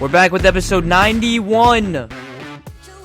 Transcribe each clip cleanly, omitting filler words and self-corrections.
We're back with episode 91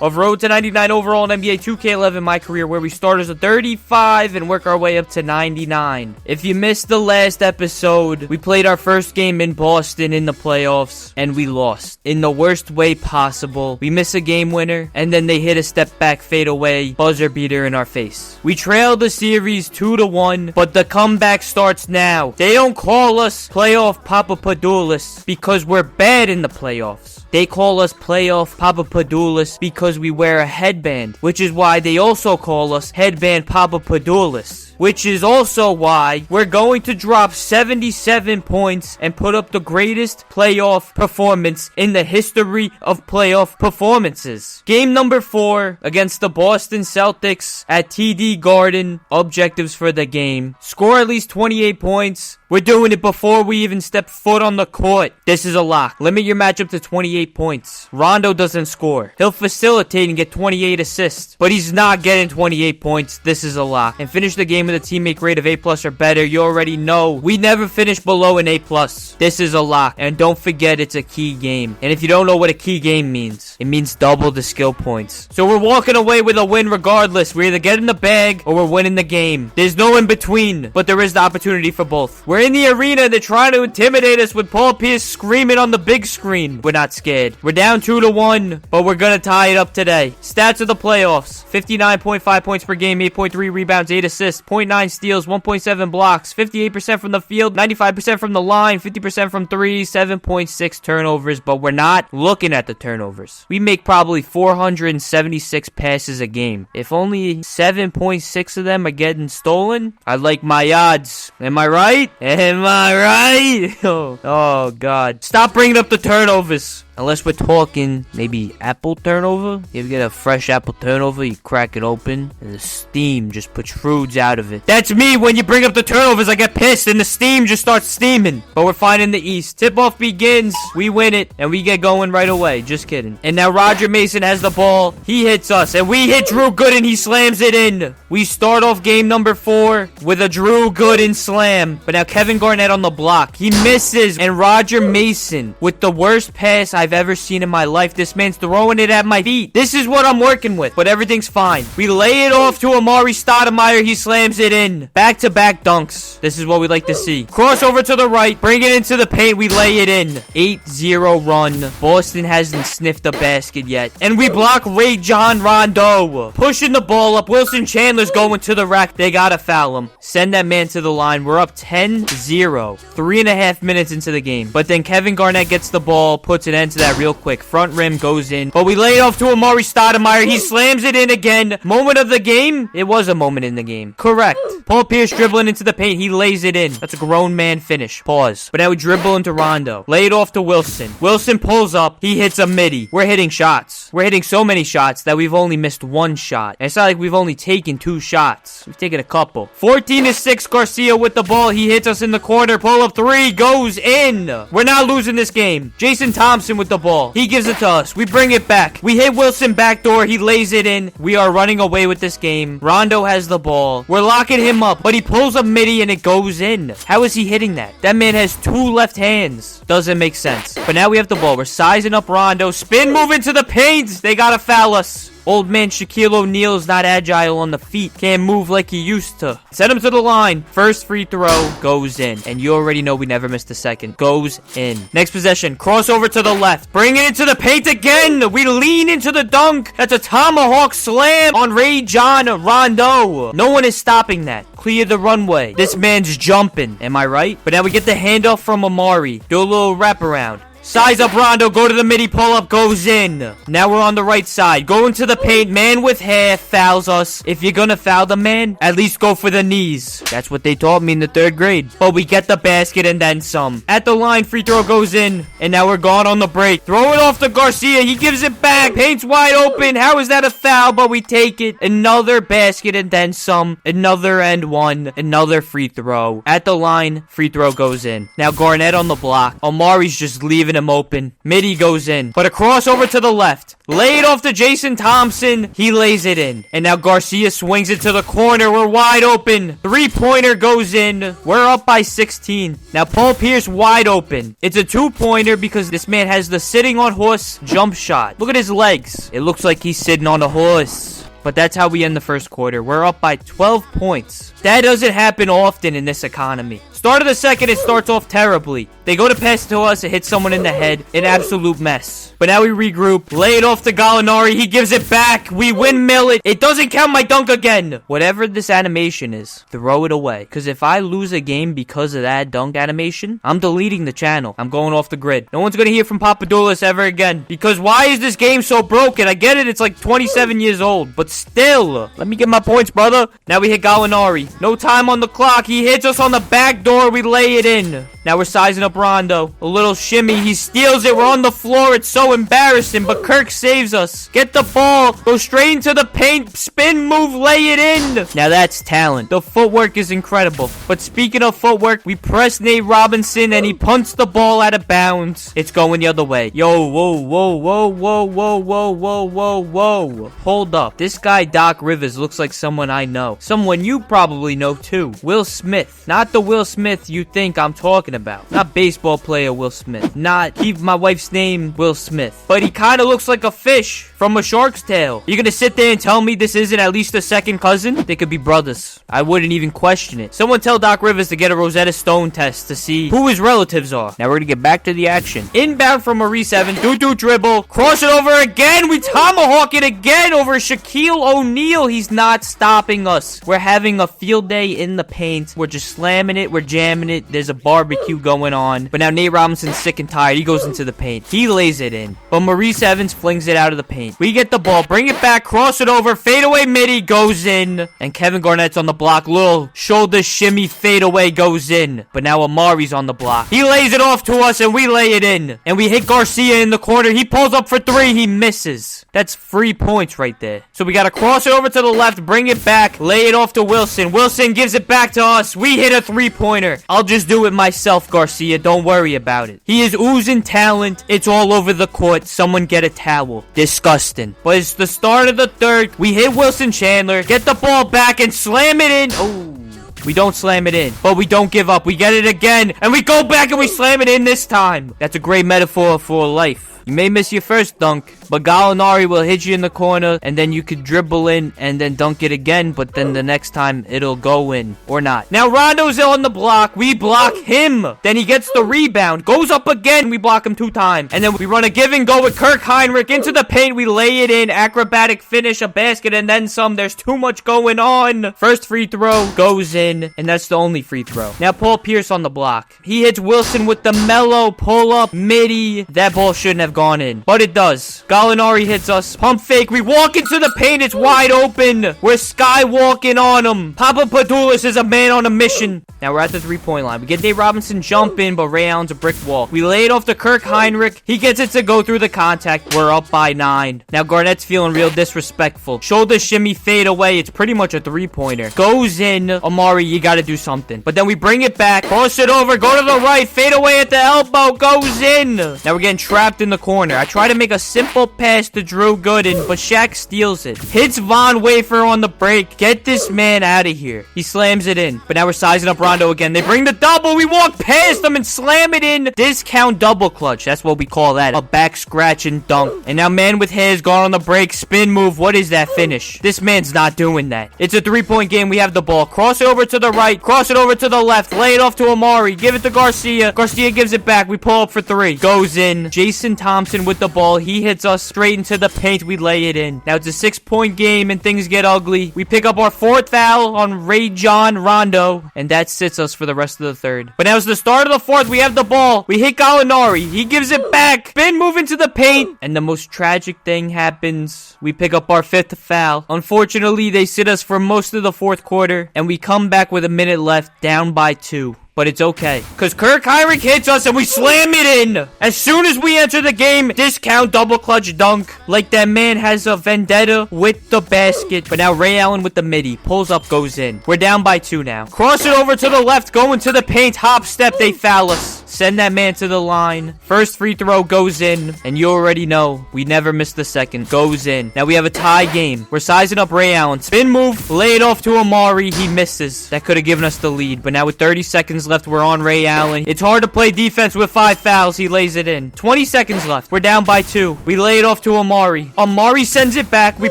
of Road to 99 overall in NBA 2K11 My Career, where we start as a 35 and work our way up to 99. If you missed the last episode, we played our first game in Boston in the playoffs, and we lost in the worst way possible. We miss a game winner, and then they hit a step back fadeaway buzzer beater in our face. We trailed the series 2-1, but the comeback starts now. They don't call us playoff Papadoulis because we're bad in the playoffs. They call us playoff Papadoulis because we wear a headband, which is why they also call us headband Papadoulis. Which is also why we're going to drop 77 points and put up the greatest playoff performance in the history of playoff performances. Game number 4 against the Boston Celtics at TD Garden. Objectives for the game: score at least 28 points. We're doing it before we even step foot on the court. This is a lock. Limit your matchup to 28 points. Rondo doesn't score. He'll facilitate and get 28 assists, but he's not getting 28 points. This is a lock. And finish the game with a teammate grade of A+ or better. You already know we never finish below an A+. This is a lock. And don't forget, it's a key game. And if you don't know what a key game means, it means double the skill points. So we're walking away with a win regardless. We're either getting the bag or we're winning the game. There's no in between, but there is the opportunity for both. We're in the arena. They're trying to intimidate us with Paul Pierce screaming on the big screen. We're not scared. We're down 2-1, but we're gonna tie it up today. Stats of the playoffs: 59.5 points per game, 8.3 rebounds, 8 assists, 0.9 steals, 1.7 blocks, 58% from the field, 95% from the line, 50% from 3, 7.6 turnovers, but we're not looking at the turnovers. We make probably 476 passes a game. If only 7.6 of them are getting stolen, I like my odds. Am I right? Am I right? Oh, God. Stop bringing up the turnovers. Unless we're talking maybe apple turnover. You ever get a fresh apple turnover, you crack it open, and the steam just protrudes out of it. That's me. When you bring up the turnovers, I get pissed, and the steam just starts steaming. But we're fine in the East. Tip-off begins. We win it, and we get going right away. Just kidding. And now Roger Mason has the ball. He hits us, and we hit Drew Gooden. He slams it in. We start off game number 4 with a Drew Gooden slam. But now Kevin Garnett on the block. He misses, and Roger Mason with the worst pass I've ever seen in my life. This man's throwing it at my feet. This is what I'm working with, but everything's fine. We lay it off to Amari Stoudemire. He slams it in. Back-to-back dunks. This is what we like to see. Crossover to the right. Bring it into the paint. We lay it in. 8-0 run. Boston hasn't sniffed a basket yet. And we block Rajon Rondo. Pushing the ball up. Wilson Chandler's going to the rack. They gotta foul him. Send that man to the line. We're up 10-0. 3.5 minutes into the game. But then Kevin Garnett gets the ball, puts an end to that real quick. Front rim goes in, but we lay it off to Amari Stoudemire. He slams it in again. Moment of the game? It was a moment in the game. Correct. Paul Pierce dribbling into the paint. He lays it in. That's a grown man finish. Pause. But now we dribble into Rondo. Lay it off to Wilson. Wilson pulls up. He hits a midi. We're hitting shots. We're hitting so many shots that we've only missed 1 shot. And it's not like we've only taken 2 shots. We've taken a couple. 14-6 Garcia with the ball. He hits us in the corner. Pull up 3. Goes in. We're not losing this game. Jason Thompson with the ball. He gives it to us. We bring it back. We hit Wilson backdoor. He lays it in. We are running away with this game. Rondo has the ball. We're locking him up, but he pulls a midi and it goes in. How is he hitting that? That man has 2 left hands. Doesn't make sense. But now we have the ball. We're sizing up Rondo. Spin move into the paint. They gotta foul us. Old man Shaquille O'Neal is not agile on the feet. Can't move like he used to. Send him to the line. First free throw goes in. And you already know we never missed a second. Goes in. Next possession. Crossover to the left. Bring it into the paint again. We lean into the dunk. That's a tomahawk slam on Rajon Rondo. No one is stopping that. Clear the runway. This man's jumping. Am I right? But now we get the handoff from Amari. Do a little wraparound. Size up Rondo, go to the midi, pull up, goes in. Now we're on the right side. Going to the paint, man with hair fouls us. If you're gonna foul the man, at least go for the knees. That's what they taught me in the 3rd grade. But we get the basket and then some. At the line, free throw goes in. And now we're gone on the break. Throw it off to Garcia, he gives it back. Paint's wide open, how is that a foul? But we take it. Another basket and then some. Another and one. Another free throw. At the line, free throw goes in. Now Garnett on the block. Amari's just leaving leaving him open. Midi goes in. But a crossover to the left. Lay it off to Jason Thompson. He lays it in. And now Garcia swings it to the corner. We're wide open. Three-pointer goes in. We're up by 16. Now Paul Pierce wide open. It's a two-pointer because this man has the sitting on horse jump shot. Look at his legs. It looks like he's sitting on a horse. But that's how we end the first quarter. We're up by 12 points. That doesn't happen often in this economy. Start of the second, it starts off terribly. They go to pass to us, it hits someone in the head. An absolute mess. But now we regroup. Lay it off to Gallinari. He gives it back. We windmill it. It doesn't count my dunk again. Whatever this animation is, throw it away. Because if I lose a game because of that dunk animation, I'm deleting the channel. I'm going off the grid. No one's going to hear from Papadoulis ever again. Because why is this game so broken? I get it. It's like 27 years old. But still, let me get my points, brother. Now we hit Gallinari. No time on the clock. He hits us on the back door. We lay it in. Now we're sizing up Rondo. A little shimmy. He steals it. We're on the floor. It's so embarrassing, but Kirk saves us. Get the ball. Go straight into the paint. Spin move. Lay it in. Now that's talent. The footwork is incredible. But speaking of footwork, we press Nate Robinson and he punts the ball out of bounds. It's going the other way. Yo, whoa, whoa, whoa, whoa, whoa, whoa, whoa, whoa, whoa. Hold up. This guy Doc Rivers looks like someone I know. Someone you probably know too. Will Smith. Not the Will Smith you think I'm talking about. Not baseball player Will Smith. Not keep my wife's name Will Smith. But he kind of looks like a fish from a shark's tail. You're gonna sit there and tell me this isn't at least a second cousin? They could be brothers. I wouldn't even question it. Someone tell Doc Rivers to get a Rosetta Stone test to see who his relatives are. Now we're gonna get back to the action. Inbound from Maurice Evans. Do dribble. Cross it over again. We tomahawk it again over Shaquille O'Neal. He's not stopping us. We're having a field day in the paint. We're just slamming it. We're jamming it. There's a barbecue going on. But now Nate Robinson's sick and tired. He goes into the paint. He lays it in. But Maurice Evans flings it out of the paint. We get the ball. Bring it back. Cross it over. Fadeaway midi goes in. And Kevin Garnett's on the block. Little shoulder shimmy fadeaway goes in. But now Amari's on the block. He lays it off to us and we lay it in. And we hit Garcia in the corner. He pulls up for three. He misses. That's 3 points right there. So we got to cross it over to the left. Bring it back. Lay it off to Wilson. Wilson gives it back to us. We hit a three-pointer. I'll just do it myself, Garcia. Don't worry about it. He is oozing talent. It's all over the court. Someone get a towel. Disgusting. But it's the start of the third. We hit Wilson Chandler. Get the ball back and slam it in. Oh. We don't slam it in, but we don't give up. We get it again, and we go back and we slam it in this time. That's a great metaphor for life. You may miss your first dunk, but Gallinari will hit you in the corner, and then you could dribble in and then dunk it again, but then the next time it'll go in, or not. Now Rondo's on the block. We block him. Then he gets the rebound. Goes up again. We block him 2 times. And then we run a give and go with Kirk Heinrich into the paint. We lay it in. Acrobatic finish, a basket, and then some. There's too much going on. First free throw goes in, and that's the only free throw. Now Paul Pierce on the block. He hits Wilson with the mellow pull-up midi. That ball shouldn't have gone in, but it does. Gallinari hits us. Pump fake. We walk into the paint. It's wide open. We're skywalking on him. Papadoulis is a man on a mission. Now we're at the three-point line. We get Dave Robinson jump in, but Ray Allen's a brick wall. We lay it off to Kirk Heinrich. He gets it to go through the contact. We're up by 9. Now Garnett's feeling real disrespectful. Shoulder shimmy fade away. It's pretty much a three-pointer. Goes in. Amari, you gotta do something. But then we bring it back. Cross it over. Go to the right. Fade away at the elbow. Goes in. Now we're getting trapped in the corner. I try to make a simple pass to Drew Gooden, but Shaq steals it. Hits Von Wafer on the break. Get this man out of here. He slams it in. But now we're sizing up Rondo again. They bring the double. We walk past them and slam it in. Discount double clutch. That's what we call that. A back scratch and dunk. And now man with hair's gone on the break. Spin move. What is that finish? This man's not doing that. It's a three-point game. We have the ball. Cross it over to the right. Cross it over to the left. Lay it off to Amari. Give it to Garcia. Garcia gives it back. We pull up for 3. Goes in. Jason Thompson with the ball. He hits us straight into the paint. We lay it in. Now it's a 6-point game and things get ugly. We pick up our 4th foul on Ray John Rondo, and that sits us for the rest of the third. But now it's the start of the 4th. We have the ball. We hit Gallinari. He gives it back. Spin move into the paint, and the most tragic thing happens. We pick up our 5th foul. Unfortunately, they sit us for most of the 4th quarter, and we come back with a minute left, down by 2. But it's okay, because Kirk Heinrich hits us and we slam it in. As soon as we enter the game, discount double clutch dunk. Like that man has a vendetta with the basket. But now Ray Allen with the midi. Pulls up, goes in. We're down by 2 now. Cross it over to the left, going to the paint. Hop step, they foul us. Send that man to the line. First free throw goes in. And you already know, we never miss the second. Goes in. Now we have a tie game. We're sizing up Ray Allen. Spin move. Lay it off to Amari. He misses. That could have given us the lead. But now with 30 seconds left, we're on Ray Allen. It's hard to play defense with 5 fouls. He lays it in. 20 seconds left. We're down by 2. We lay it off to Amari. Amari sends it back. We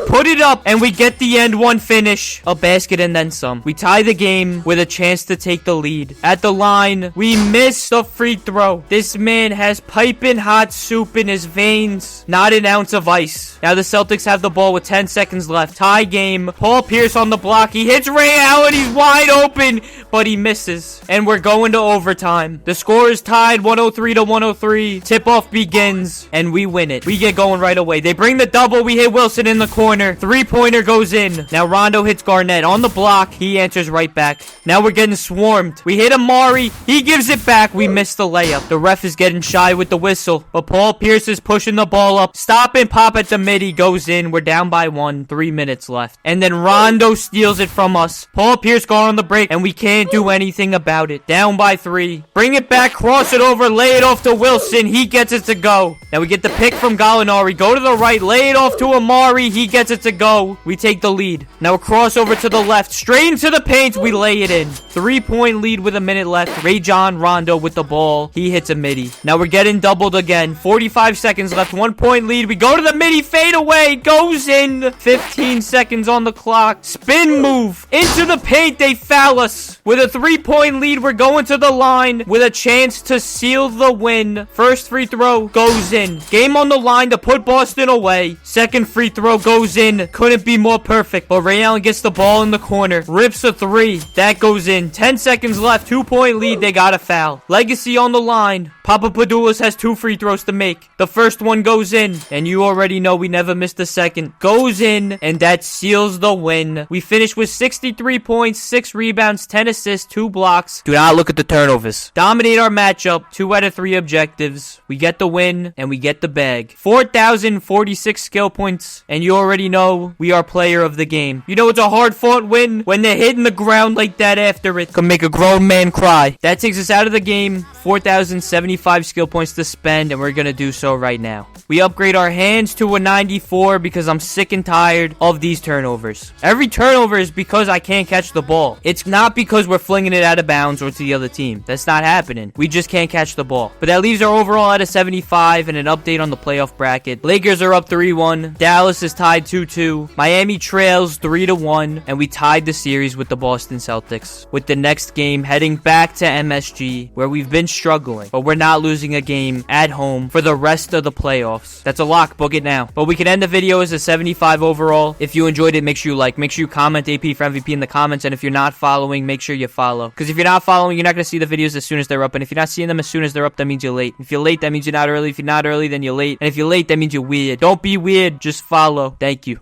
put it up. And we get the end one finish. A basket and then some. We tie the game with a chance to take the lead. At the line, we miss the free throw. This man has piping hot soup in his veins. Not an ounce of ice. Now the Celtics have the ball with 10 seconds left. Tie game. Paul Pierce on the block. He hits Ray Allen. He's wide open, but he misses. And we're going to overtime. The score is tied 103 to 103. Tip-off begins, and we win it. We get going right away. They bring the double. We hit Wilson in the corner. Three-pointer goes in. Now Rondo hits Garnett on the block. He answers right back. Now we're getting swarmed. We hit Amari. He gives it back. We miss the layup. The ref is getting shy with the whistle, but Paul Pierce is pushing the ball up. Stop and pop at the mid. Goes in. We're down by 1. 3 minutes left. And then Rondo steals it from us. Paul Pierce gone on the break, and we can't do anything about it. Down by 3. Bring it back. Cross it over. Lay it off to Wilson. He gets it to go. Now we get the pick from Gallinari. Go to the right. Lay it off to Amari. He gets it to go. We take the lead. Now a crossover to the left. Straight into the paint. We lay it in. 3-point lead with a minute left. Rajon Rondo with the ball. He hits a midi. Now we're getting doubled again. 45 seconds left. 1-point lead. We go to the midi. Fade away. Goes in. 15 seconds on the clock. Spin move. Into the paint. They foul us. With a 3-point lead, we're going to the line with a chance to seal the win. First free throw goes in. Game on the line to put Boston away. Second free throw goes in. Couldn't be more perfect. But Ray Allen gets the ball in the corner. Rips a 3. That goes in. 10 seconds left. 2-point lead. They got a foul. Legacy on the line. Papadopoulos has 2 free throws to make. The first one goes in. And you already know we never missed a second. Goes in. And that seals the win. We finish with 63 points, 6 rebounds, 10 assists, 2 blocks. Do not look at the turnovers. Dominate our matchup. 2 out of 3 objectives. We get the win. And we get the bag. 4,046 skill points. And you already know we are player of the game. You know it's a hard-fought win when they're hitting the ground like that after it. Can make a grown man cry. That takes us out of the game. 4,075 skill points to spend, and we're gonna do so right now. We upgrade our hands to a 94 because I'm sick and tired of these turnovers. Every turnover is because I can't catch the ball. It's not because we're flinging it out of bounds or to the other team. That's not happening. We just can't catch the ball. But that leaves our overall at a 75 and an update on the playoff bracket. Lakers are up 3-1. Dallas is tied 2-2. Miami trails 3-1. And we tied the series with the Boston Celtics. With the next game heading back to MSG, where we've been struggling. But we're not losing a game at home for the rest of the playoffs. That's a lock. Book it now. But we can end the video as a 75 overall. If you enjoyed it, make sure you like. Make sure you comment AP for MVP in the comments. And if you're not following, make sure you follow. Because if you're not following, you're not going to see the videos as soon as they're up. And if you're not seeing them as soon as they're up, that means you're late. If you're late, that means you're not early. If you're not early, then you're late. And if you're late, that means you're weird. Don't be weird. Just follow. Thank you.